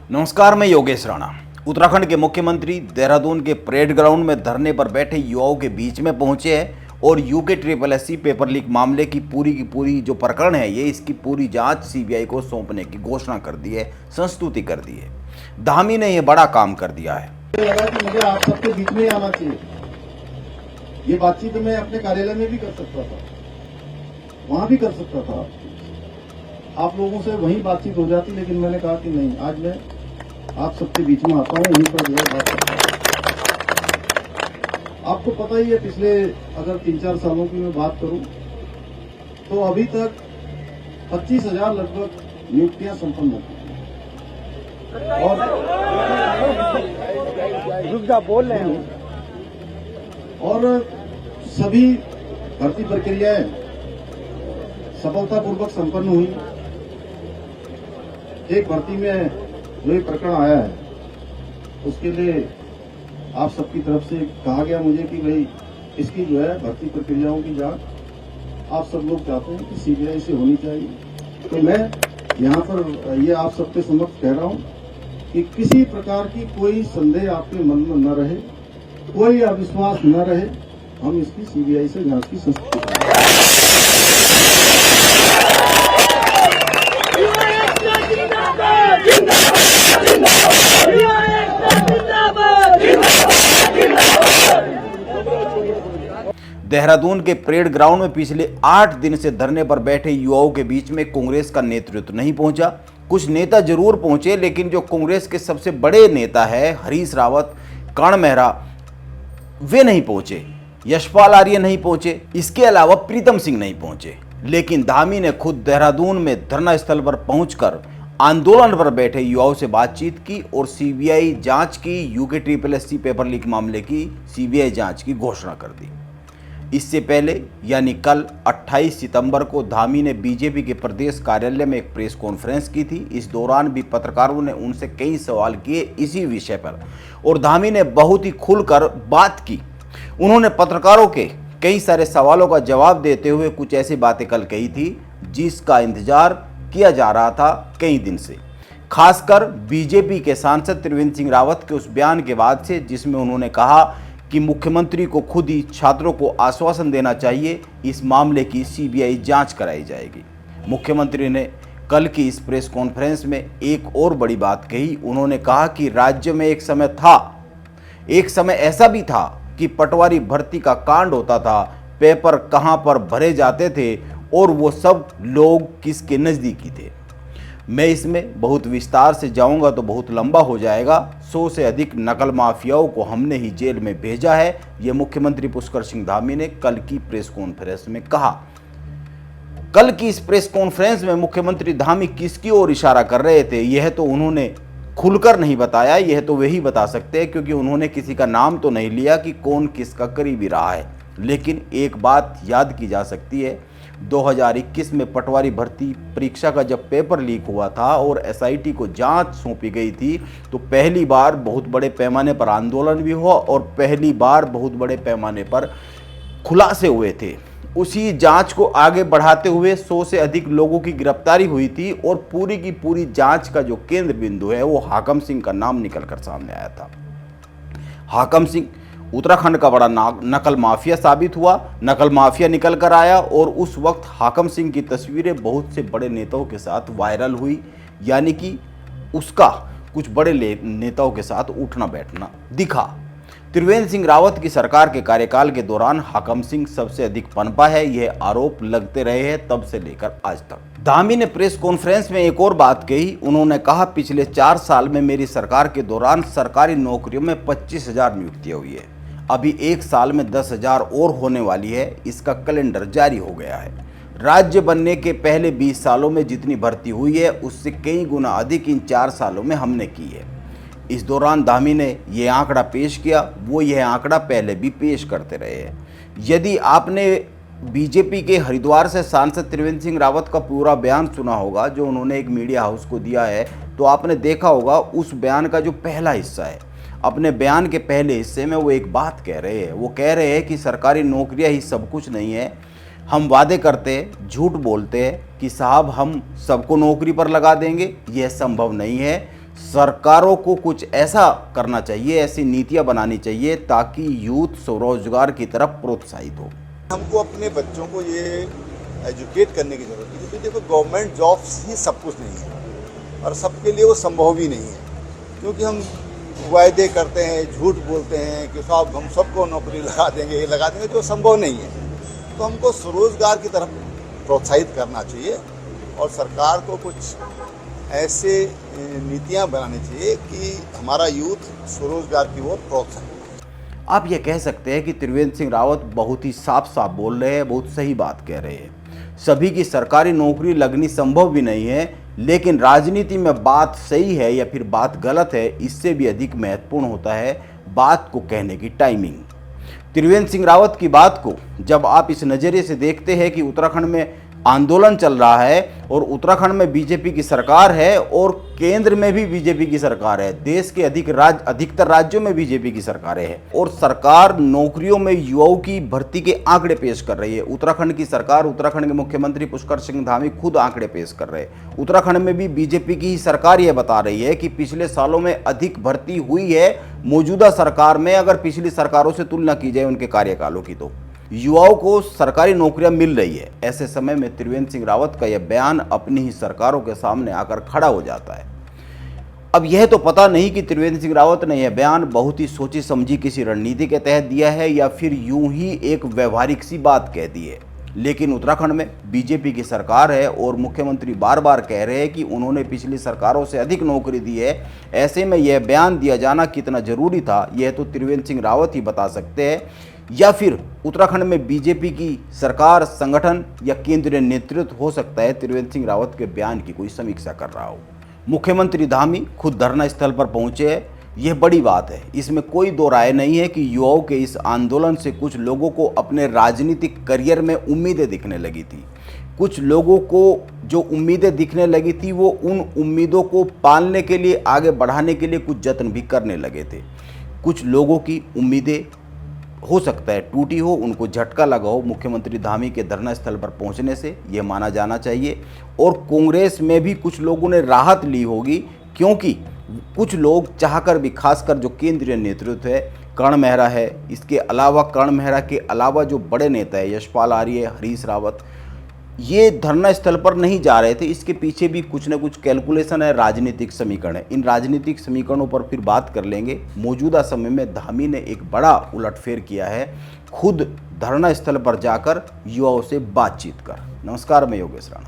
नमस्कार, मैं योगेश राणा। उत्तराखंड के मुख्यमंत्री देहरादून के परेड ग्राउंड में धरने पर बैठे युवाओं के बीच में पहुंचे हैं और यूके SSC पेपर लीक मामले की पूरी जो प्रकरण है ये इसकी पूरी जांच सीबीआई को सौंपने की घोषणा कर दी है, संस्तुति कर दी है। धामी ने यह बड़ा काम कर दिया है। लगा कि मुझे आप सबके बीच में आना चाहिए। ये बातचीत मैं अपने कार्यालय में भी कर सकता था, वहां भी कर सकता था, आप लोगों से वहीं बातचीत हो जाती, लेकिन मैंने कहा कि नहीं, आज मैं आप सबके बीच में आता हूं, वहीं पर जो है बात करता हूं। आपको पता ही है, पिछले अगर 3-4 सालों की मैं बात करूं तो अभी तक 25,000 लगभग नियुक्तियां संपन्न हो चुकी हैं और सभी भर्ती प्रक्रियाएं सफलतापूर्वक संपन्न हुई। एक भर्ती में जो ये प्रकरण आया है उसके लिए आप सबकी तरफ से कहा गया मुझे कि भाई इसकी जो है भर्ती प्रक्रियाओं की जांच आप सब लोग चाहते हैं कि सीबीआई से होनी चाहिए। तो मैं यहाँ पर ये आप सबके समक्ष कह रहा हूँ कि किसी प्रकार की कोई संदेह आपके मन में न रहे, कोई अविश्वास न रहे, हम इसकी सीबीआई से जांच की संस्तुति करें। देहरादून के परेड ग्राउंड में पिछले 8 दिन से धरने पर बैठे युवाओं के बीच में कांग्रेस का नेतृत्व नहीं पहुंचा। कुछ नेता जरूर पहुंचे, लेकिन जो कांग्रेस के सबसे बड़े नेता है हरीश रावत, कर्ण मेहरा, वे नहीं पहुंचे। यशपाल आर्य नहीं पहुंचे, इसके अलावा प्रीतम सिंह नहीं पहुंचे। लेकिन धामी ने खुद देहरादून में धरना स्थल पर पहुंचकर आंदोलन पर बैठे युवाओं से बातचीत की और सीबीआई जांच की, यूके SSC पेपर लीक मामले की सीबीआई जांच की घोषणा कर दी। इससे पहले यानी कल 28 सितंबर को धामी ने बीजेपी के प्रदेश कार्यालय में एक प्रेस कॉन्फ्रेंस की थी। इस दौरान भी पत्रकारों ने उनसे कई सवाल किए इसी विषय पर और धामी ने बहुत ही खुलकर बात की। उन्होंने पत्रकारों के कई सारे सवालों का जवाब देते हुए कुछ ऐसी बातें कल कही थी जिसका इंतजार किया जा रहा था कई दिन से, खासकर बीजेपी के सांसद त्रिवेंद्र सिंह रावत के उस बयान के बाद से जिसमें उन्होंने कहा कि मुख्यमंत्री को खुद ही छात्रों को आश्वासन देना चाहिए, इस मामले की सीबीआई जांच कराई जाएगी। मुख्यमंत्री ने कल की इस प्रेस कॉन्फ्रेंस में एक और बड़ी बात कही। उन्होंने कहा कि राज्य में एक समय ऐसा भी था कि पटवारी भर्ती का कांड होता था, पेपर कहां पर भरे जाते थे और वो सब लोग किसके नज़दीकी थे। मैं इसमें बहुत विस्तार से जाऊंगा तो बहुत लंबा हो जाएगा। 100 से अधिक नकल माफियाओं को हमने ही जेल में भेजा है, ये मुख्यमंत्री पुष्कर सिंह धामी ने कल की प्रेस कॉन्फ्रेंस में कहा। कल की इस प्रेस कॉन्फ्रेंस में मुख्यमंत्री धामी किसकी ओर इशारा कर रहे थे यह तो उन्होंने खुलकर नहीं बताया। यह तो वही बता सकते हैं क्योंकि उन्होंने किसी का नाम तो नहीं लिया कि कौन किसका करीबी रहा है। लेकिन एक बात याद की जा सकती है, 2021 में पटवारी भर्ती परीक्षा का जब पेपर लीक हुआ था और एसआईटी को जांच सौंपी गई थी तो पहली बार बहुत बड़े पैमाने पर आंदोलन भी हुआ और पहली बार बहुत बड़े पैमाने पर खुलासे हुए थे। उसी जांच को आगे बढ़ाते हुए 100 से अधिक लोगों की गिरफ्तारी हुई थी और पूरी की पूरी जांच का जो केंद्र बिंदु है वो हाकम सिंह का नाम निकलकर सामने आया था। हाकम सिंह उत्तराखंड का बड़ा नकल माफिया साबित हुआ, नकल माफिया निकल कर आया और उस वक्त हाकम सिंह की तस्वीरें बहुत से बड़े नेताओं के साथ वायरल हुई, यानी कि उसका कुछ बड़े नेताओं के साथ उठना बैठना दिखा। त्रिवेंद्र सिंह रावत की सरकार के कार्यकाल के दौरान हाकम सिंह सबसे अधिक पनपा है, यह आरोप लगते रहे हैं तब से लेकर आज तक। धामी ने प्रेस कॉन्फ्रेंस में एक और बात कही। उन्होंने कहा, पिछले 4 साल में मेरी सरकार के दौरान सरकारी नौकरियों में 25,000 नियुक्तियां हुई है, अभी 1 साल में 10,000 और होने वाली है। इसका कैलेंडर जारी हो गया है। राज्य बनने के पहले 20 सालों में जितनी भर्ती हुई है उससे कई गुना अधिक इन 4 सालों में हमने की है। इस दौरान धामी ने यह आंकड़ा पेश किया, वो यह आंकड़ा पहले भी पेश करते रहे हैं। यदि आपने बीजेपी के हरिद्वार से सांसद त्रिवेंद्र सिंह रावत का पूरा बयान सुना होगा जो उन्होंने एक मीडिया हाउस को दिया है, तो आपने देखा होगा उस बयान का जो पहला हिस्सा है, अपने बयान के पहले हिस्से में वो एक बात कह रहे हैं। वो कह रहे हैं कि सरकारी नौकरियां ही सब कुछ नहीं है, हम वादे करते हैं, झूठ बोलते हैं कि साहब हम सबको नौकरी पर लगा देंगे, यह संभव नहीं है। सरकारों को कुछ ऐसा करना चाहिए, ऐसी नीतियां बनानी चाहिए ताकि यूथ स्वरोजगार की तरफ प्रोत्साहित हो। हमको अपने बच्चों को ये एजुकेट करने की ज़रूरत है, क्योंकि देखो गवर्नमेंट जॉब्स ही सब कुछ नहीं है और सबके लिए वो संभव भी नहीं है, क्योंकि हम वायदे करते हैं, झूठ बोलते हैं कि साहब हम सबको नौकरी लगा देंगे, ये लगा देंगे, जो संभव नहीं है। तो हमको स्वरोजगार की तरफ प्रोत्साहित करना चाहिए और सरकार को कुछ ऐसे नीतियां बनानी चाहिए कि हमारा यूथ स्वरोजगार की ओर प्रोत्साहित। आप ये कह सकते हैं कि त्रिवेंद्र सिंह रावत बहुत ही साफ साफ बोल रहे हैं, बहुत सही बात कह रहे हैं। सभी की सरकारी नौकरी लगनी संभव भी नहीं है, लेकिन राजनीति में बात सही है या फिर बात गलत है, इससे भी अधिक महत्वपूर्ण होता है बात को कहने की टाइमिंग। त्रिवेंद्र सिंह रावत की बात को जब आप इस नज़रिए से देखते हैं कि उत्तराखंड में आंदोलन चल रहा है और उत्तराखंड में बीजेपी की सरकार है और केंद्र में भी बीजेपी की सरकार है, देश के अधिकतर राज्यों में बीजेपी की सरकारें हैं और सरकार नौकरियों में युवाओं की भर्ती के आंकड़े पेश कर रही है। उत्तराखंड की सरकार, उत्तराखंड के मुख्यमंत्री पुष्कर सिंह धामी खुद आंकड़े पेश कर रहे हैं। उत्तराखंड में भी बीजेपी की ही सरकार यह बता रही है कि पिछले सालों में अधिक भर्ती हुई है मौजूदा सरकार में, अगर पिछली सरकारों से तुलना की जाए उनके कार्यकालों की, तो युवाओं को सरकारी नौकरियां मिल रही है। ऐसे समय में त्रिवेंद्र सिंह रावत का यह बयान अपनी ही सरकारों के सामने आकर खड़ा हो जाता है। अब यह तो पता नहीं कि त्रिवेंद्र सिंह रावत ने यह बयान बहुत ही सोची समझी किसी रणनीति के तहत दिया है या फिर यूं ही एक व्यवहारिक सी बात कह दी है, लेकिन उत्तराखंड में बीजेपी की सरकार है और मुख्यमंत्री बार बार कह रहे हैं कि उन्होंने पिछली सरकारों से अधिक नौकरी दी है। ऐसे में यह बयान दिया जाना कितना जरूरी था, यह तो त्रिवेंद्र सिंह रावत ही बता सकते हैं, या फिर उत्तराखंड में बीजेपी की सरकार, संगठन या केंद्रीय नेतृत्व हो सकता है त्रिवेंद्र सिंह रावत के बयान की कोई समीक्षा कर रहा हो। मुख्यमंत्री धामी खुद धरना स्थल पर पहुंचे हैं, यह बड़ी बात है, इसमें कोई दो राय नहीं है कि युवाओं के इस आंदोलन से कुछ लोगों को अपने राजनीतिक करियर में उम्मीदें दिखने लगी थी। कुछ लोगों को जो उम्मीदें दिखने लगी थी वो उन उम्मीदों को पालने के लिए, आगे बढ़ाने के लिए कुछ जत्न भी करने लगे थे। कुछ लोगों की उम्मीदें हो सकता है टूटी हो, उनको झटका लगा हो मुख्यमंत्री धामी के धरना स्थल पर पहुंचने से, यह माना जाना चाहिए। और कांग्रेस में भी कुछ लोगों ने राहत ली होगी, क्योंकि कुछ लोग चाहकर भी, खासकर जो केंद्रीय नेतृत्व है, कर्ण मेहरा है, इसके अलावा कर्ण मेहरा के अलावा जो बड़े नेता है यशपाल आर्य, हरीश रावत, ये धरना स्थल पर नहीं जा रहे थे। इसके पीछे भी कुछ न कुछ कैलकुलेशन है, राजनीतिक समीकरण है। इन राजनीतिक समीकरणों पर फिर बात कर लेंगे। मौजूदा समय में धामी ने एक बड़ा उलटफेर किया है, खुद धरना स्थल पर जाकर युवाओं से बातचीत कर। नमस्कार, मैं योगेश राणा।